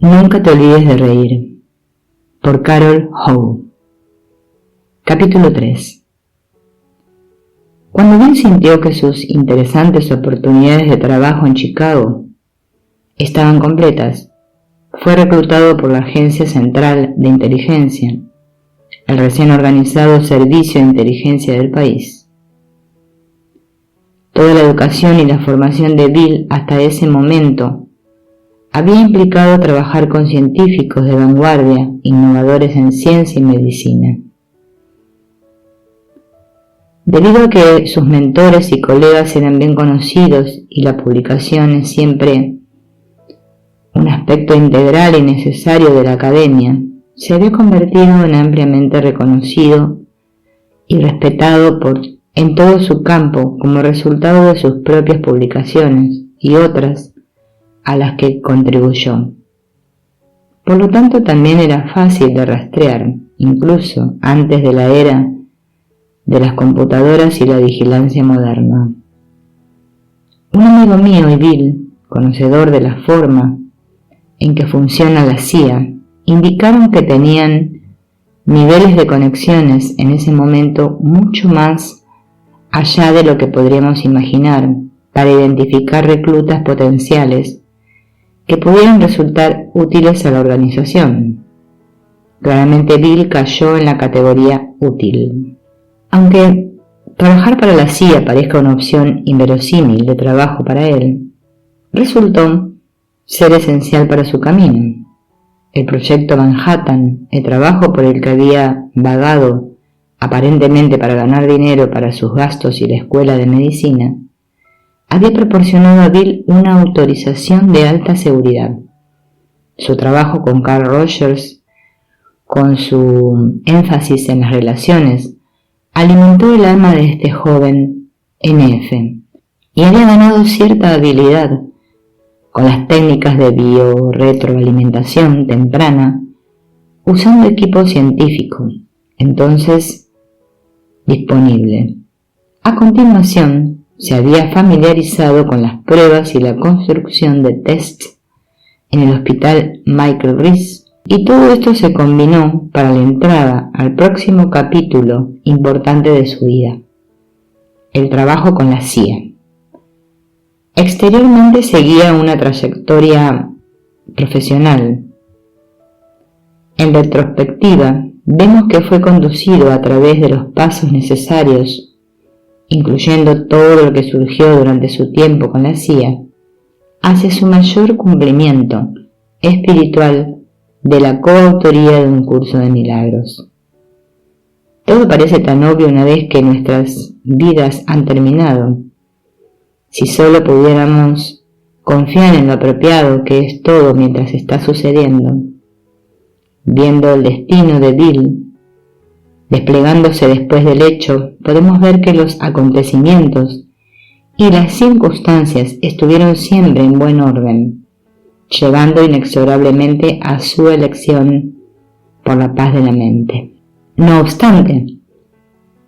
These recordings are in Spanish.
Nunca te olvides de reír. Por Carol Howe. Capítulo 3. Cuando Bill sintió que sus interesantes oportunidades de trabajo en Chicago estaban completas, fue reclutado por la Agencia Central de Inteligencia, el recién organizado servicio de inteligencia del país. Toda la educación y la formación de Bill hasta ese momento había implicado trabajar con científicos de vanguardia, innovadores en ciencia y medicina. Debido a que sus mentores y colegas eran bien conocidos y la publicación es siempre un aspecto integral y necesario de la academia, se había convertido en ampliamente reconocido y respetado en todo su campo como resultado de sus propias publicaciones y otras a las que contribuyó. Por lo tanto, también era fácil de rastrear, incluso antes de la era de las computadoras y la vigilancia moderna. Un amigo mío y Bill, conocedor de la forma en que funciona la CIA, indicaron que tenían niveles de conexiones en ese momento mucho más allá de lo que podríamos imaginar para identificar reclutas potenciales que pudieran resultar útiles a la organización. Claramente Bill cayó en la categoría útil. Aunque trabajar para la CIA parezca una opción inverosímil de trabajo para él, resultó ser esencial para su camino. El proyecto Manhattan, el trabajo por el que había vagado aparentemente para ganar dinero para sus gastos y la escuela de medicina, había proporcionado a Bill una autorización de alta seguridad. Su trabajo con Carl Rogers, con su énfasis en las relaciones, alimentó el alma de este joven NF y había ganado cierta habilidad con las técnicas de biorretroalimentación temprana, usando equipo científico, entonces disponible. A continuación, se había familiarizado con las pruebas y la construcción de tests en el hospital Michael Reese, y todo esto se combinó para la entrada al próximo capítulo importante de su vida, el trabajo con la CIA. Exteriormente seguía una trayectoria profesional. En retrospectiva, vemos que fue conducido a través de los pasos necesarios, incluyendo todo lo que surgió durante su tiempo con la CIA, hacia su mayor cumplimiento espiritual de la coautoría de un curso de milagros. Todo parece tan obvio una vez que nuestras vidas han terminado. Si solo pudiéramos confiar en lo apropiado que es todo mientras está sucediendo. Viendo el destino de Bill desplegándose después del hecho, podemos ver que los acontecimientos y las circunstancias estuvieron siempre en buen orden, llevando inexorablemente a su elección por la paz de la mente. No obstante,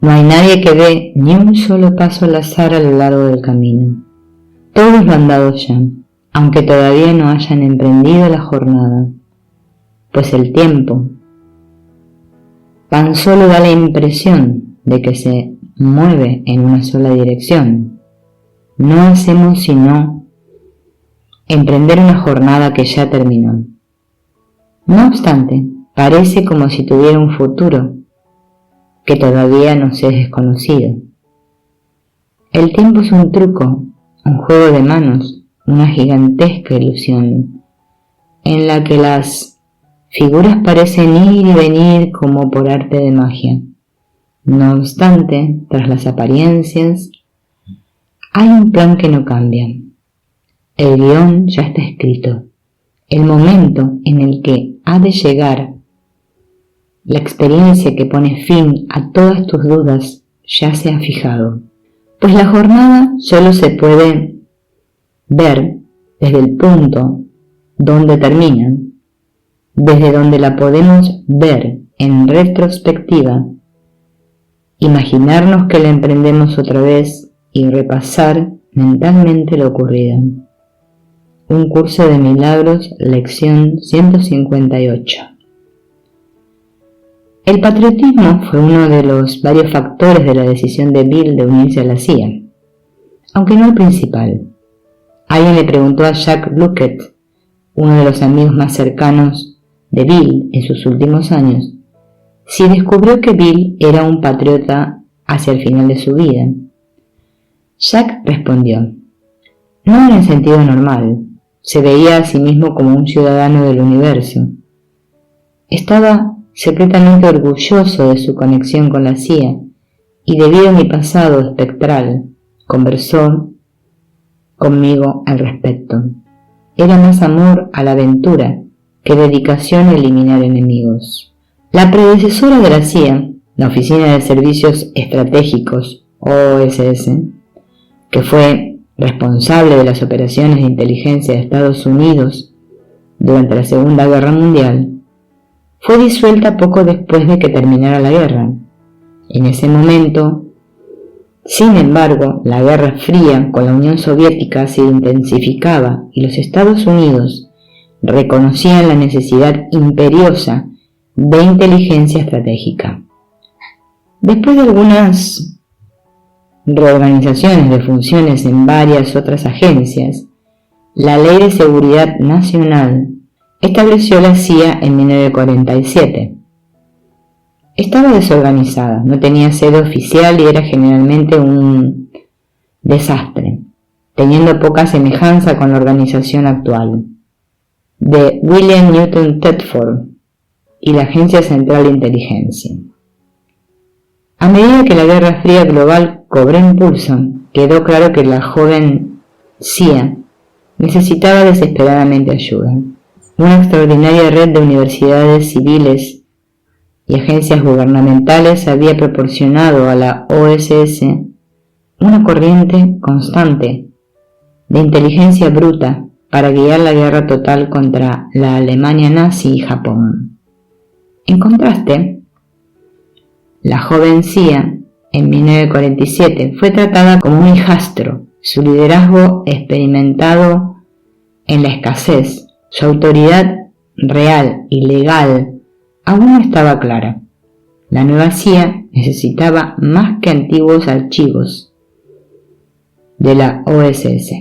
no hay nadie que dé ni un solo paso al azar a lo largo del camino. Todos lo han dado ya, aunque todavía no hayan emprendido la jornada, pues el tiempo tan solo da la impresión de que se mueve en una sola dirección. No hacemos sino emprender una jornada que ya terminó. No obstante, parece como si tuviera un futuro que todavía nos es desconocido. El tiempo es un truco, un juego de manos, una gigantesca ilusión, en la que las figuras parecen ir y venir como por arte de magia. No obstante, tras las apariencias, hay un plan que no cambia. El guión ya está escrito. El momento en el que ha de llegar, la experiencia que pone fin a todas tus dudas, ya se ha fijado. Pues la jornada solo se puede ver desde el punto donde termina, desde donde la podemos ver en retrospectiva, imaginarnos que la emprendemos otra vez y repasar mentalmente lo ocurrido. Un curso de milagros, lección 158. El patriotismo fue uno de los varios factores de la decisión de Bill de unirse a la CIA, aunque no el principal. Alguien le preguntó a Jack Luckett, uno de los amigos más cercanos de Bill en sus últimos años, si descubrió que Bill era un patriota hacia el final de su vida. Jack respondió: no en el sentido normal, se veía a sí mismo como un ciudadano del universo. Estaba secretamente orgulloso de su conexión con la CIA y debido a mi pasado espectral, conversó conmigo al respecto. Era más amor a la aventura que dedicación a eliminar enemigos. La predecesora de la CIA, la Oficina de Servicios Estratégicos, OSS, que fue responsable de las operaciones de inteligencia de Estados Unidos durante la Segunda Guerra Mundial, fue disuelta poco después de que terminara la guerra. En ese momento, sin embargo, la Guerra Fría con la Unión Soviética se intensificaba y los Estados Unidos reconocían la necesidad imperiosa de inteligencia estratégica. Después de algunas reorganizaciones de funciones en varias otras agencias, la Ley de Seguridad Nacional estableció la CIA en 1947. Estaba desorganizada, no tenía sede oficial y era generalmente un desastre, teniendo poca semejanza con la organización actual de William Newton Thetford y la Agencia Central de Inteligencia. A medida que la Guerra Fría global cobró impulso, quedó claro que la joven CIA necesitaba desesperadamente ayuda. Una extraordinaria red de universidades civiles y agencias gubernamentales había proporcionado a la OSS una corriente constante de inteligencia bruta para guiar la guerra total contra la Alemania nazi y Japón. En contraste, la joven CIA en 1947 fue tratada como un hijastro. Su liderazgo experimentado en la escasez, su autoridad real y legal aún no estaba clara. La nueva CIA necesitaba más que antiguos archivos de la OSS.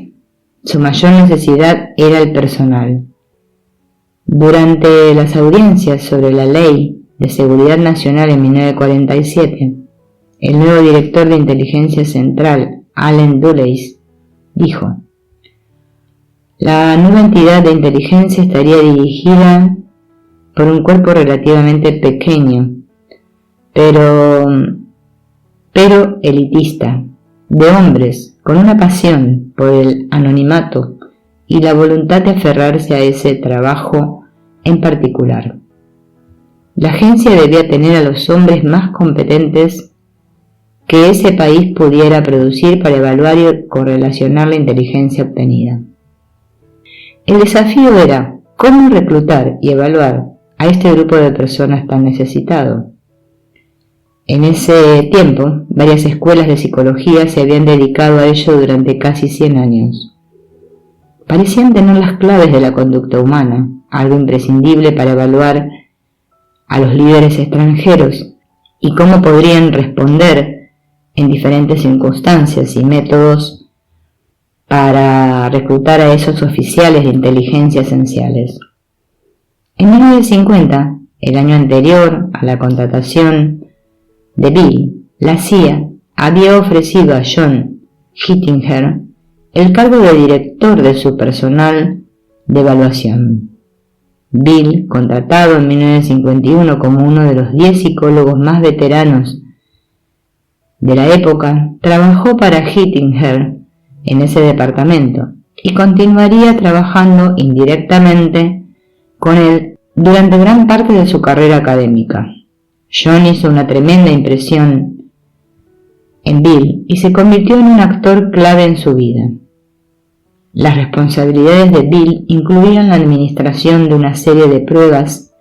Su mayor necesidad era el personal. Durante las audiencias sobre la Ley de Seguridad Nacional en 1947, el nuevo director de Inteligencia Central, Allen Dulles, dijo: la nueva entidad de inteligencia estaría dirigida por un cuerpo relativamente pequeño, pero elitista, de hombres con una pasión por el anonimato y la voluntad de aferrarse a ese trabajo en particular. La agencia debía tener a los hombres más competentes que ese país pudiera producir para evaluar y correlacionar la inteligencia obtenida. El desafío era cómo reclutar y evaluar a este grupo de personas tan necesitado. En ese tiempo, varias escuelas de psicología se habían dedicado a ello durante casi 100 años. Parecían tener las claves de la conducta humana, algo imprescindible para evaluar a los líderes extranjeros y cómo podrían responder en diferentes circunstancias y métodos para reclutar a esos oficiales de inteligencia esenciales. En 1950, el año anterior a la contratación de Bill, la CIA había ofrecido a John Hittinger el cargo de director de su personal de evaluación. Bill, contratado en 1951 como uno de los 10 psicólogos más veteranos de la época, trabajó para Hittinger en ese departamento y continuaría trabajando indirectamente con él durante gran parte de su carrera académica. John hizo una tremenda impresión en Bill y se convirtió en un actor clave en su vida. Las responsabilidades de Bill incluían la administración de una serie de pruebas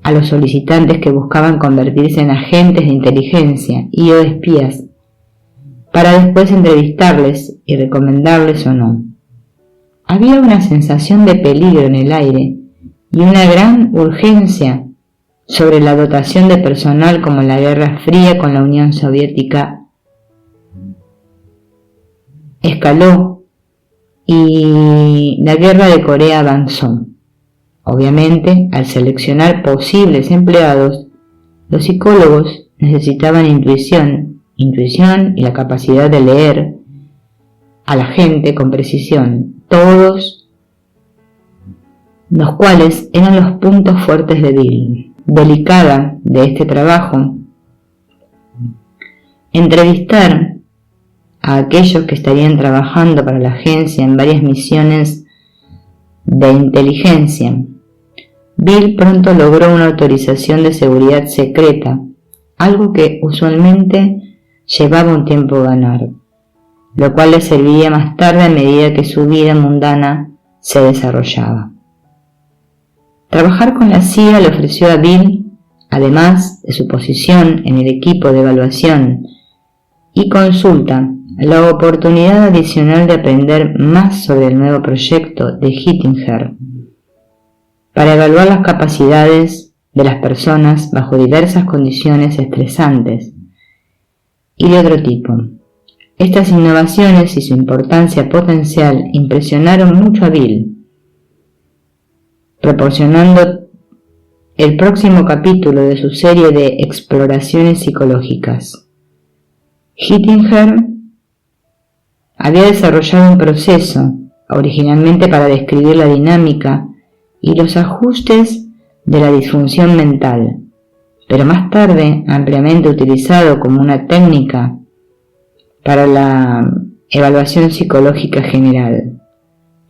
a los solicitantes que buscaban convertirse en agentes de inteligencia y o espías, para después entrevistarles y recomendarles o no. había una sensación de peligro en el aire y una gran urgencia sobre la dotación de personal, como en la Guerra Fría con la Unión Soviética escaló y la Guerra de Corea avanzó. Obviamente, al seleccionar posibles empleados, los psicólogos necesitaban intuición y la capacidad de leer a la gente con precisión, todos los cuales eran los puntos fuertes de Bill. Delicada de este trabajo, entrevistar a aquellos que estarían trabajando para la agencia en varias misiones de inteligencia. Bill pronto logró una autorización de seguridad secreta, algo que usualmente llevaba un tiempo ganar, lo cual le serviría más tarde a medida que su vida mundana se desarrollaba. Trabajar con la CIA le ofreció a Bill, además de su posición en el equipo de evaluación y consulta, la oportunidad adicional de aprender más sobre el nuevo proyecto de Hittinger para evaluar las capacidades de las personas bajo diversas condiciones estresantes y de otro tipo. Estas innovaciones y su importancia potencial impresionaron mucho a Bill, proporcionando el próximo capítulo de su serie de exploraciones psicológicas. Hittinger había desarrollado un proceso originalmente para describir la dinámica y los ajustes de la disfunción mental, pero más tarde ampliamente utilizado como una técnica para la evaluación psicológica general.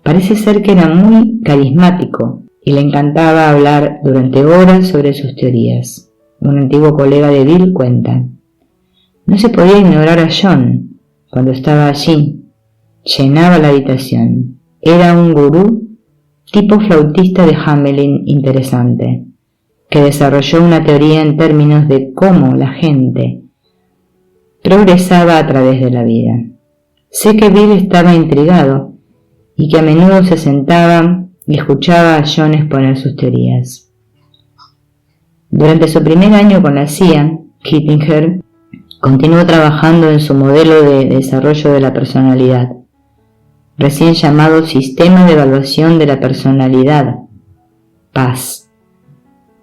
Parece ser que era muy carismático y le encantaba hablar durante horas sobre sus teorías. Un antiguo colega de Bill cuenta: no se podía ignorar a John cuando estaba allí. Llenaba la habitación. Era un gurú tipo flautista de Hamelin interesante, que desarrolló una teoría en términos de cómo la gente progresaba a través de la vida. Sé que Bill estaba intrigado y que a menudo se sentaba y escuchaba a John exponer sus teorías. Durante su primer año con la CIA, Hittinger continuó trabajando en su modelo de desarrollo de la personalidad, recién llamado Sistema de Evaluación de la Personalidad, PAS.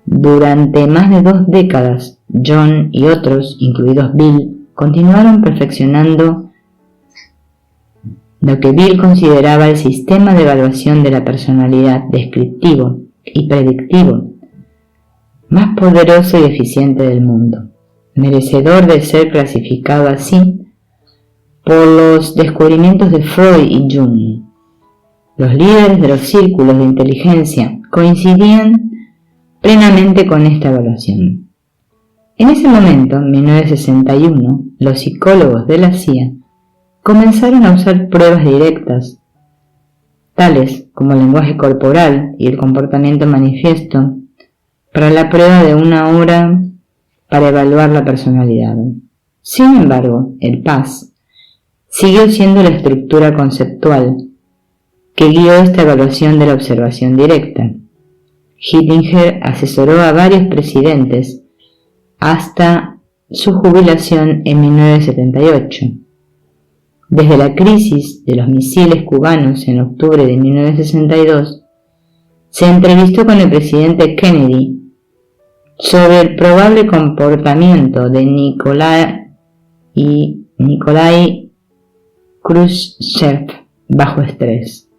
Durante más de 2 décadas, John y otros, incluidos Bill, continuaron perfeccionando lo que Bill consideraba el sistema de evaluación de la personalidad descriptivo y predictivo más poderoso y eficiente del mundo, merecedor de ser clasificado así por los descubrimientos de Freud y Jung. Los líderes de los círculos de inteligencia coincidían plenamente con esta evaluación. En ese momento, en 1961, los psicólogos de la CIA comenzaron a usar pruebas directas, tales como el lenguaje corporal y el comportamiento manifiesto, para la prueba de 1 hora para evaluar la personalidad. Sin embargo, el PAS siguió siendo la estructura conceptual que guió esta evaluación de la observación directa. Hittinger asesoró a varios presidentes hasta su jubilación en 1978. Desde la crisis de los misiles cubanos en octubre de 1962, se entrevistó con el presidente Kennedy sobre el probable comportamiento de Nikolai Khrushchev bajo estrés.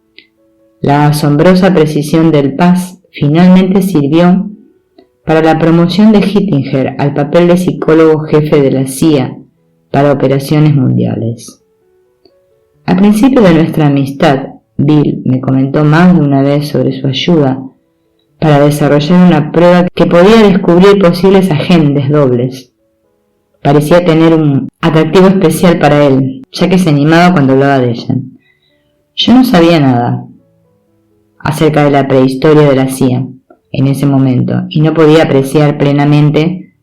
La asombrosa precisión del PAS finalmente sirvió para la promoción de Hittinger al papel de psicólogo jefe de la CIA para operaciones mundiales. Al principio de nuestra amistad, Bill me comentó más de una vez sobre su ayuda para desarrollar una prueba que podía descubrir posibles agentes dobles. Parecía tener un atractivo especial para él, ya que se animaba cuando hablaba de ella. Yo no sabía nada acerca de la prehistoria de la CIA en ese momento y no podía apreciar plenamente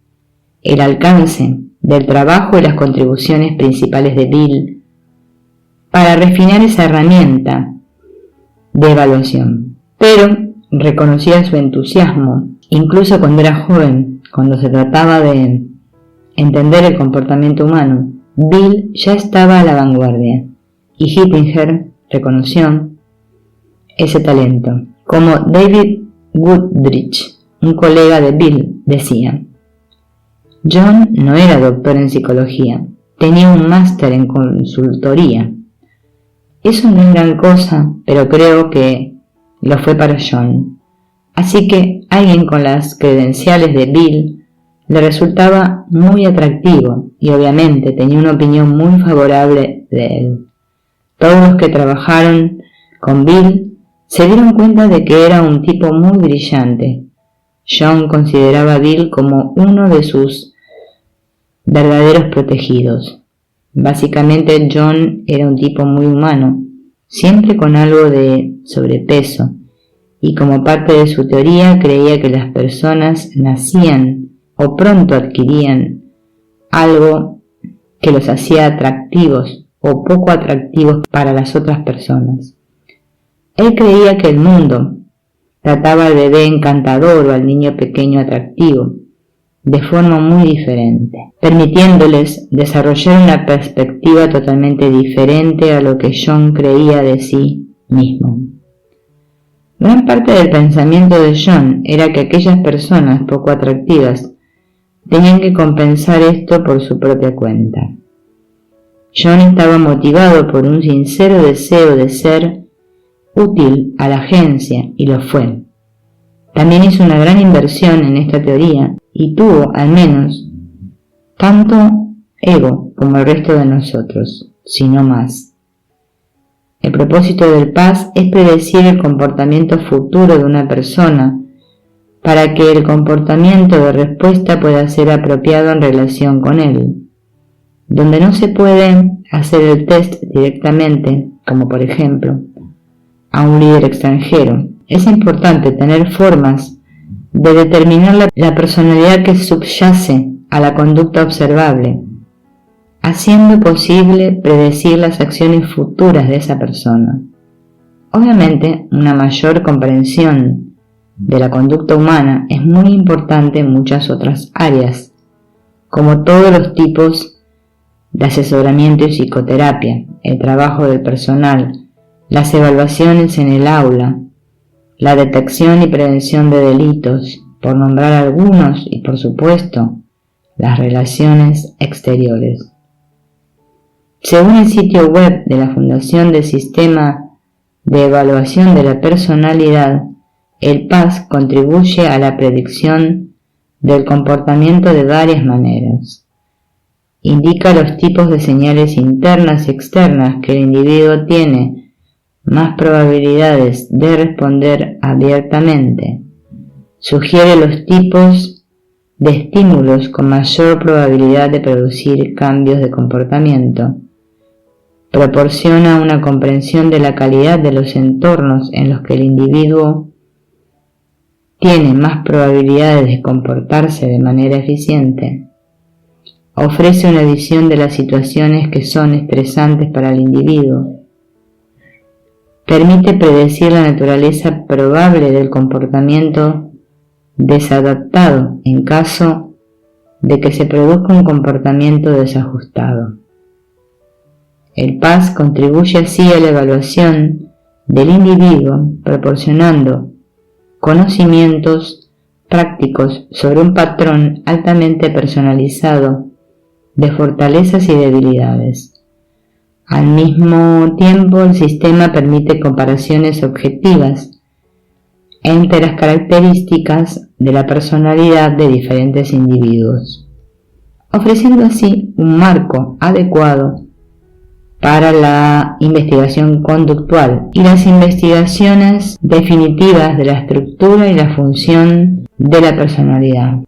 el alcance del trabajo y las contribuciones principales de Bill para refinar esa herramienta de evaluación, pero reconocía su entusiasmo, incluso cuando era joven, cuando se trataba de entender el comportamiento humano. Bill ya estaba a la vanguardia y Hittinger reconoció ese talento. Como David Woodbridge, un colega de Bill, decía: John no era doctor en psicología, tenía un máster en consultoría. Eso no es gran cosa, pero creo que lo fue para John. Así que alguien con las credenciales de Bill le resultaba muy atractivo y obviamente tenía una opinión muy favorable de él. Todos los que trabajaron con Bill se dieron cuenta de que era un tipo muy brillante. John consideraba a Bill como uno de sus verdaderos protegidos. Básicamente John era un tipo muy humano, siempre con algo de sobrepeso, y como parte de su teoría creía que las personas nacían o pronto adquirían algo que los hacía atractivos o poco atractivos para las otras personas. Él creía que el mundo trataba al bebé encantador o al niño pequeño atractivo de forma muy diferente, permitiéndoles desarrollar una perspectiva totalmente diferente a lo que John creía de sí mismo. Gran parte del pensamiento de John era que aquellas personas poco atractivas tenían que compensar esto por su propia cuenta. John estaba motivado por un sincero deseo de ser útil a la agencia y lo fue. También hizo una gran inversión en esta teoría y tuvo, al menos, tanto ego como el resto de nosotros, si no más. El propósito del PAS es predecir el comportamiento futuro de una persona para que el comportamiento de respuesta pueda ser apropiado en relación con él. Donde no se puede hacer el test directamente, como por ejemplo a un líder extranjero, es importante tener formas de determinar la personalidad que subyace a la conducta observable, haciendo posible predecir las acciones futuras de esa persona. Obviamente, una mayor comprensión de la conducta humana es muy importante en muchas otras áreas, como todos los tipos de asesoramiento y psicoterapia, el trabajo del personal, las evaluaciones en el aula, la detección y prevención de delitos, por nombrar algunos, y por supuesto, las relaciones exteriores. Según el sitio web de la Fundación del Sistema de Evaluación de la Personalidad, el PAS contribuye a la predicción del comportamiento de varias maneras. Indica los tipos de señales internas y externas que el individuo tiene más probabilidades de responder abiertamente. Sugiere los tipos de estímulos con mayor probabilidad de producir cambios de comportamiento. Proporciona una comprensión de la calidad de los entornos en los que el individuo tiene más probabilidades de comportarse de manera eficiente. Ofrece una visión de las situaciones que son estresantes para el individuo. Permite predecir la naturaleza probable del comportamiento desadaptado en caso de que se produzca un comportamiento desajustado. El PAS contribuye así a la evaluación del individuo, proporcionando conocimientos prácticos sobre un patrón altamente personalizado de fortalezas y debilidades. Al mismo tiempo, el sistema permite comparaciones objetivas entre las características de la personalidad de diferentes individuos, ofreciendo así un marco adecuado para la investigación conductual y las investigaciones definitivas de la estructura y la función de la personalidad.